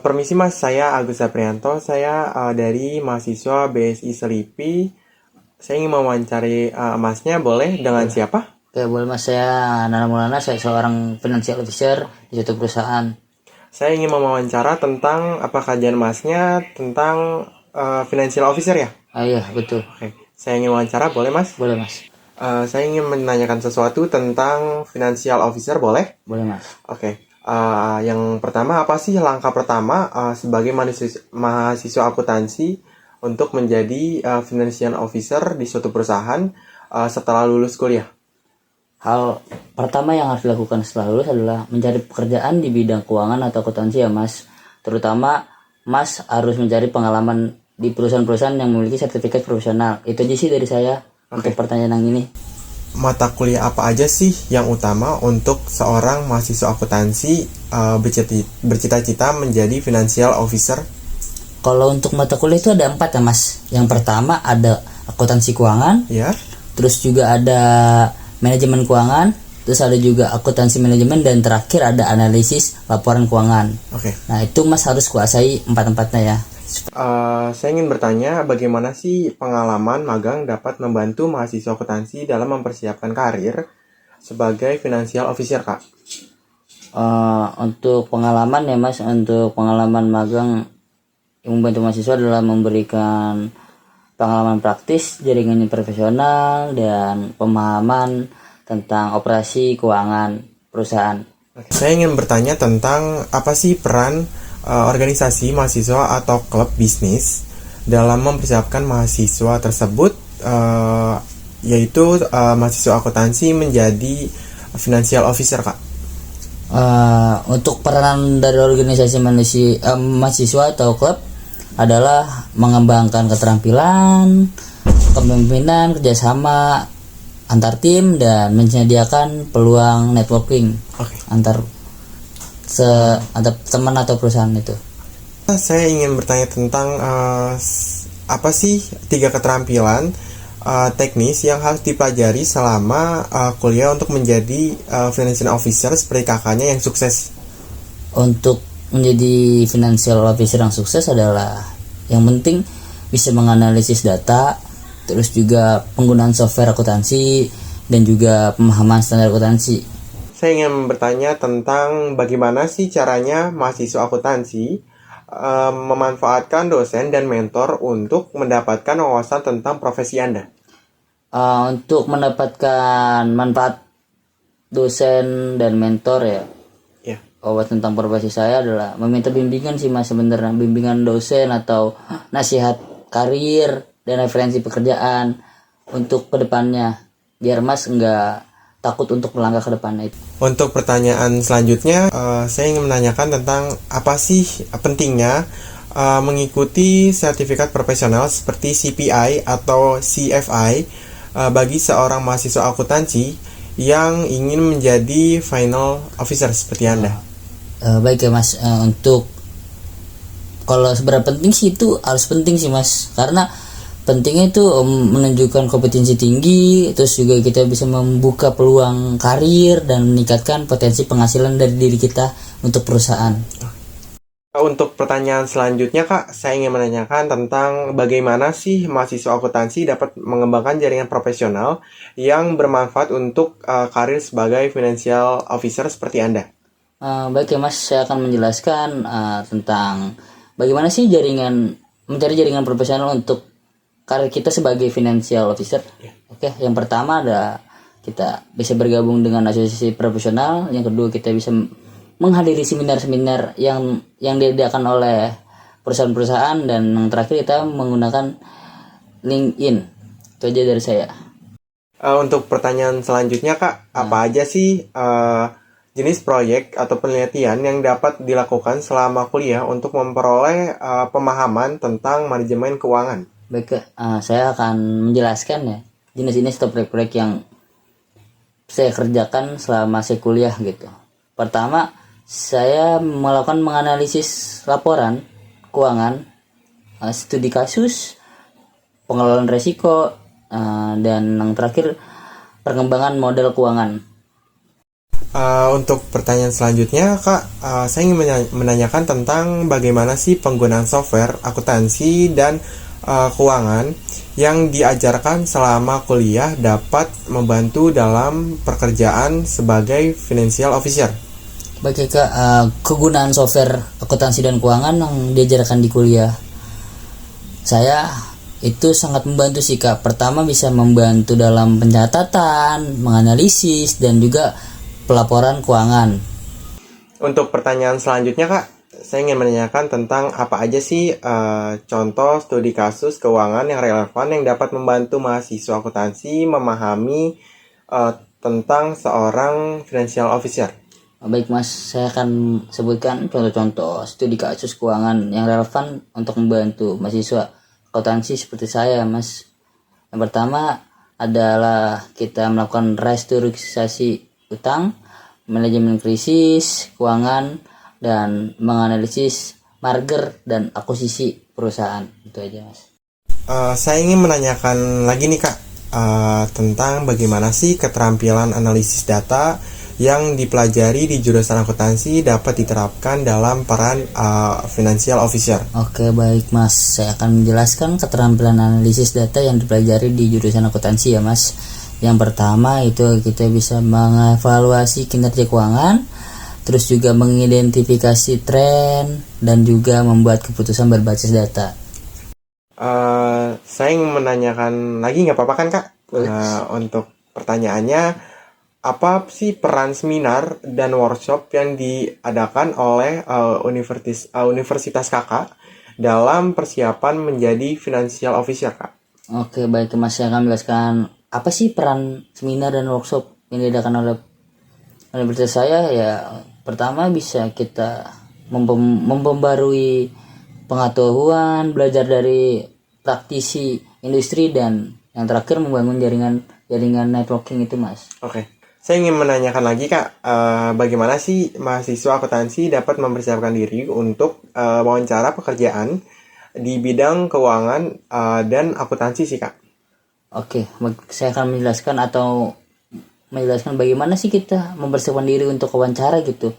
Permisi Mas, saya Agus Aprianto, saya dari mahasiswa BSI Selipi. Saya ingin mewawancari Masnya, boleh? Dengan siapa? Oke, boleh Mas. Saya Nana Maulana, saya seorang financial officer di suatu perusahaan. Saya ingin mewawancara tentang apa kajian Masnya tentang financial officer ya? Iya, betul. Oke, saya ingin wawancara, boleh Mas? Boleh Mas. Saya ingin menanyakan sesuatu tentang financial officer, boleh? Boleh Mas. Oke, yang pertama apa sih langkah pertama sebagai mahasiswa akuntansi untuk menjadi financial officer di suatu perusahaan setelah lulus kuliah? Hal pertama yang harus dilakukan setelah lulus adalah mencari pekerjaan di bidang keuangan atau akuntansi ya Mas. Terutama Mas harus mencari pengalaman di perusahaan-perusahaan yang memiliki sertifikat profesional. Itu aja sih dari saya untuk pertanyaan yang ini. Mata kuliah apa aja sih yang utama untuk seorang mahasiswa akuntansi bercita-cita menjadi financial officer? Kalau untuk mata kuliah itu ada 4 ya Mas. Yang pertama ada akuntansi keuangan, Ya, terus juga ada manajemen keuangan, terus ada juga akuntansi manajemen, dan terakhir ada analisis laporan keuangan. oke. Nah itu Mas harus kuasai 4-empatnya ya. Saya ingin bertanya bagaimana sih pengalaman magang dapat membantu mahasiswa akuntansi dalam mempersiapkan karir sebagai financial officer, Kak? Untuk pengalaman ya Mas, untuk pengalaman magang yang membantu mahasiswa adalah memberikan pengalaman praktis, jaringan profesional, dan pemahaman tentang operasi keuangan perusahaan. Saya ingin bertanya tentang apa sih peran organisasi mahasiswa atau klub bisnis dalam mempersiapkan mahasiswa tersebut, yaitu mahasiswa akuntansi menjadi financial officer, Kak. Untuk peranan dari organisasi mahasiswa atau klub adalah mengembangkan keterampilan, kepemimpinan, kerjasama antar tim, dan menyediakan peluang networking Oke. antar teman atau perusahaan itu. Saya ingin bertanya tentang apa sih 3 keterampilan teknis yang harus dipelajari selama kuliah untuk menjadi financial officer seperti kakaknya yang sukses. Untuk menjadi financial officer yang sukses adalah yang penting bisa menganalisis data, terus juga penggunaan software akuntansi, dan juga pemahaman standar akuntansi. Saya ingin bertanya tentang bagaimana sih caranya mahasiswa akuntansi memanfaatkan dosen dan mentor untuk mendapatkan wawasan tentang profesi Anda. Untuk mendapatkan manfaat dosen dan mentor ya, Ya. tentang profesi saya adalah meminta bimbingan sih Mas, sebenarnya bimbingan dosen atau nasihat karir dan referensi pekerjaan untuk kedepannya, biar Mas nggak takut untuk melangkah ke depannya itu. Untuk pertanyaan selanjutnya, saya ingin menanyakan tentang apa sih pentingnya mengikuti sertifikat profesional seperti CPI atau CFI bagi seorang mahasiswa akuntansi yang ingin menjadi final officer seperti Anda. Baik ya Mas, untuk kalau seberapa penting sih, itu harus penting sih Mas, karena pentingnya itu menunjukkan kompetensi tinggi, terus juga kita bisa membuka peluang karir dan meningkatkan potensi penghasilan dari diri kita untuk perusahaan. Untuk pertanyaan selanjutnya, Kak, saya ingin menanyakan tentang bagaimana sih mahasiswa akuntansi dapat mengembangkan jaringan profesional yang bermanfaat untuk karir sebagai financial officer seperti Anda. Baik ya Mas, saya akan menjelaskan tentang bagaimana sih mencari jaringan profesional untuk karir kita sebagai financial officer. Oke, yang pertama ada kita bisa bergabung dengan asosiasi profesional. Yang kedua, kita bisa menghadiri seminar-seminar yang disediakan oleh perusahaan-perusahaan, dan yang terakhir kita menggunakan LinkedIn. Itu aja dari saya. Untuk pertanyaan selanjutnya, Kak, apa aja sih jenis proyek atau penelitian yang dapat dilakukan selama kuliah untuk memperoleh pemahaman tentang manajemen keuangan? Baik, saya akan menjelaskan ya jenis-jenis atau proyek-proyek yang saya kerjakan selama saya kuliah gitu. Pertama, saya melakukan menganalisis laporan keuangan, studi kasus, pengelolaan resiko, dan yang terakhir pengembangan model keuangan. Untuk pertanyaan selanjutnya, Kak, saya ingin menanyakan tentang bagaimana sih penggunaan software akuntansi dan keuangan yang diajarkan selama kuliah dapat membantu dalam pekerjaan sebagai financial officer. Baik Kak, kegunaan software akuntansi dan keuangan yang diajarkan di kuliah saya itu sangat membantu sih Kak. Pertama bisa membantu dalam pencatatan, menganalisis, dan juga pelaporan keuangan. Untuk pertanyaan selanjutnya, Kak, saya ingin menanyakan tentang apa aja sih contoh studi kasus keuangan yang relevan yang dapat membantu mahasiswa akuntansi memahami tentang seorang financial officer. Baik Mas, saya akan sebutkan contoh-contoh studi kasus keuangan yang relevan untuk membantu mahasiswa akuntansi seperti saya Mas. Yang pertama adalah kita melakukan restrukturisasi utang, manajemen krisis, keuangan, dan menganalisis merger dan akuisisi perusahaan. Itu aja Mas. Saya ingin menanyakan lagi nih Kak, tentang bagaimana sih keterampilan analisis data yang dipelajari di jurusan akuntansi dapat diterapkan dalam peran financial officer. Oke baik Mas, saya akan menjelaskan keterampilan analisis data yang dipelajari di jurusan akuntansi ya Mas. Yang pertama itu kita bisa mengevaluasi kinerja keuangan, terus juga mengidentifikasi tren, dan juga membuat keputusan berbasis data. Saya ingin menanyakan lagi, nggak apa-apa kan Kak? Untuk pertanyaannya, apa sih peran seminar dan workshop yang diadakan oleh Universitas Kakak dalam persiapan menjadi financial officer, Kak? Oke baik Mas, saya akan menjelaskan apa sih peran seminar dan workshop yang diadakan oleh universitas saya. Ya pertama bisa kita memperbarui pengetahuan, belajar dari praktisi industri, dan yang terakhir membangun jaringan networking itu Mas. Oke. Saya ingin menanyakan lagi Kak, bagaimana sih mahasiswa akuntansi dapat mempersiapkan diri untuk wawancara pekerjaan di bidang keuangan dan akuntansi sih Kak? Oke, saya akan menjelaskan bagaimana sih kita mempersiapkan diri untuk wawancara gitu,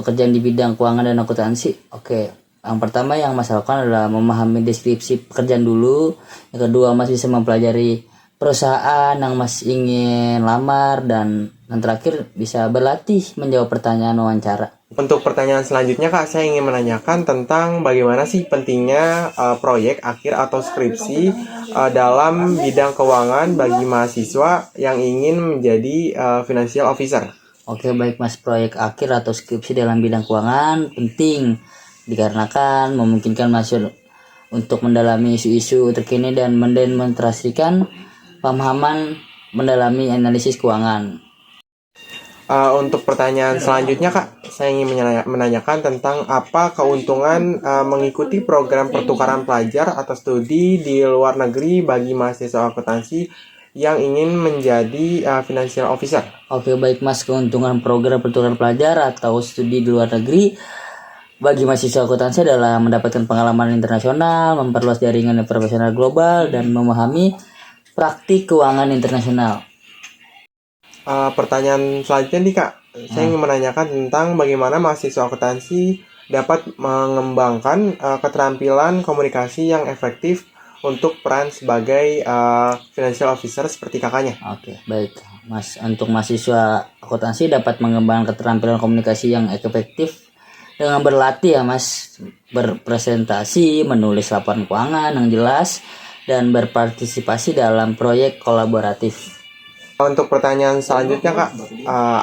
pekerjaan di bidang keuangan dan akuntansi. Oke, yang pertama yang Mas lakukan adalah memahami deskripsi pekerjaan dulu. Yang kedua, Mas bisa mempelajari perusahaan yang Mas ingin lamar, dan yang terakhir bisa berlatih menjawab pertanyaan wawancara. Untuk pertanyaan selanjutnya Kak, saya ingin menanyakan tentang bagaimana sih pentingnya proyek akhir atau skripsi dalam bidang keuangan bagi mahasiswa yang ingin menjadi financial officer. Oke baik Mas, proyek akhir atau skripsi dalam bidang keuangan penting dikarenakan memungkinkan mahasiswa untuk mendalami isu-isu terkini dan mendemonstrasikan pemahaman mendalami analisis keuangan. Untuk pertanyaan selanjutnya Kak, saya ingin menanyakan tentang apa keuntungan mengikuti program pertukaran pelajar atau studi di luar negeri bagi mahasiswa akuntansi yang ingin menjadi financial officer. Oke baik Mas, keuntungan program pertukaran pelajar atau studi di luar negeri bagi mahasiswa akuntansi adalah mendapatkan pengalaman internasional, memperluas jaringan profesional global, dan memahami praktik keuangan internasional. Pertanyaan selanjutnya nih Kak, saya ingin menanyakan tentang bagaimana mahasiswa akuntansi dapat mengembangkan keterampilan komunikasi yang efektif untuk peran sebagai financial officer seperti kakaknya. Oke baik Mas, untuk mahasiswa akuntansi dapat mengembangkan keterampilan komunikasi yang efektif dengan berlatih ya Mas, berpresentasi, menulis laporan keuangan yang jelas, dan berpartisipasi dalam proyek kolaboratif. Untuk pertanyaan selanjutnya Kak,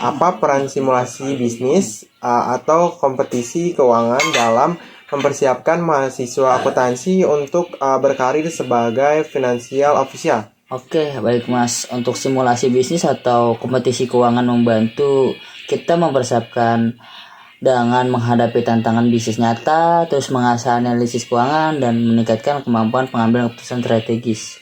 apa peran simulasi bisnis atau kompetisi keuangan dalam mempersiapkan mahasiswa akuntansi untuk berkarir sebagai financial officer? Oke baik Mas, untuk simulasi bisnis atau kompetisi keuangan membantu kita mempersiapkan dengan menghadapi tantangan bisnis nyata, terus mengasah analisis keuangan, dan meningkatkan kemampuan pengambilan keputusan strategis.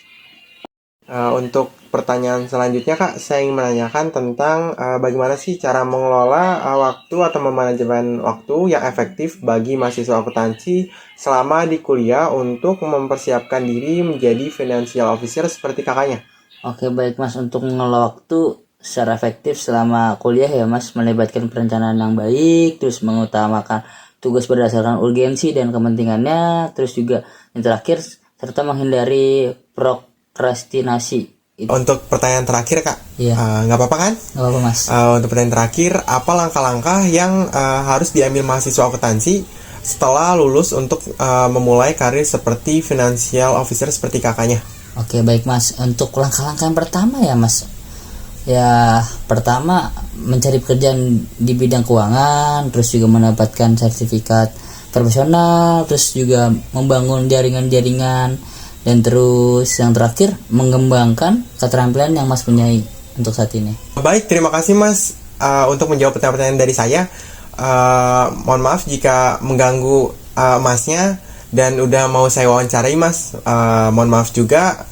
Untuk pertanyaan selanjutnya Kak, saya ingin menanyakan tentang bagaimana sih cara mengelola waktu atau memanajemen waktu yang efektif bagi mahasiswa akuntansi selama di kuliah untuk mempersiapkan diri menjadi financial officer seperti kakaknya. Oke baik Mas, untuk mengelola waktu secara efektif selama kuliah ya Mas, melibatkan perencanaan yang baik, terus mengutamakan tugas berdasarkan urgensi dan kepentingannya, terus juga yang terakhir serta menghindari prokrastinasi. Untuk pertanyaan terakhir Kak, Iya. nggak apa-apa kan? Nggak apa-apa Mas. Untuk pertanyaan terakhir, apa langkah-langkah yang harus diambil mahasiswa akuntansi setelah lulus untuk memulai karir seperti financial officer seperti kakaknya? Oke baik Mas, untuk langkah-langkah yang pertama ya Mas, ya pertama mencari pekerjaan di bidang keuangan, terus juga mendapatkan sertifikat profesional, terus juga membangun jaringan-jaringan, dan terus yang terakhir mengembangkan keterampilan yang Mas punyai untuk saat ini. Baik, terima kasih Mas untuk menjawab pertanyaan-pertanyaan dari saya. Mohon maaf jika mengganggu Masnya dan udah mau saya wawancarai Mas. Mohon maaf juga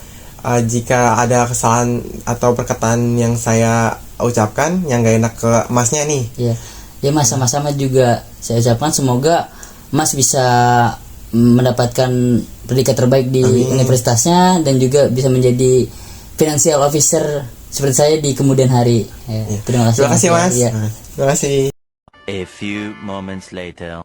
jika ada kesalahan atau perkataan yang saya ucapkan yang gak enak ke Masnya nih. Ya, ya Mas, sama-sama juga saya ucapkan semoga Mas bisa mendapatkan predikat terbaik di universitasnya dan juga bisa menjadi financial officer seperti saya di kemudian hari. Ya, terima kasih. Terima kasih Mas. Ya. Terima kasih. A few moments later.